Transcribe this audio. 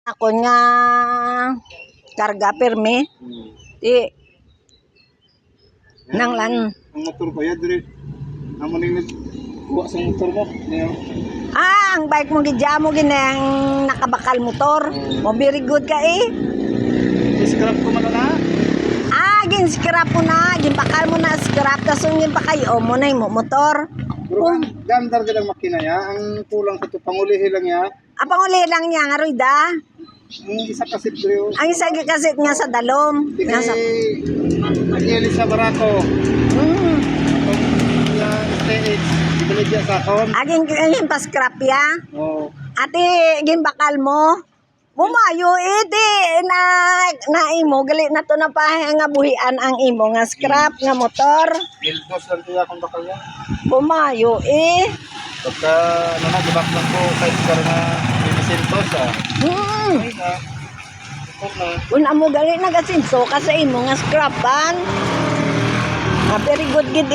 Ako nga karga permi. Di nang lan. Ang motor ko ya dire. Amo ning kuha sa motor mo. Ang bike mo gidya mo ginang nakabakal motor. Mo very good ka eh. Scrap ko man na. Gin scrap mo na, gin bakal mo na scrap tas ungin pa kayo mo na mo motor. Pero gandar gid ang makina ya. Ang kulang sa to pangulihi lang ya. Apang uli lang niya nga Royda. Ang isa kasi bro. Ang isa kasi nga sa dalom. Nga Nasa. Nag-eli sa barako. Mm. Yung TX, ibaligya sa akon. Aging pa scrap ya. Oo. Ate, gin bakal mo. Bumayo iti na imo gali na to na pa nga buhian ang imo nga scrap nga motor. Mildos lang tuya kung bakal yan. Bumayo Pagka ano na, gibak lang ko kahit ka na limisentos Ay na. Ito na. Una mo gali nagasinso ka sa imo nga scrapan. Very good gid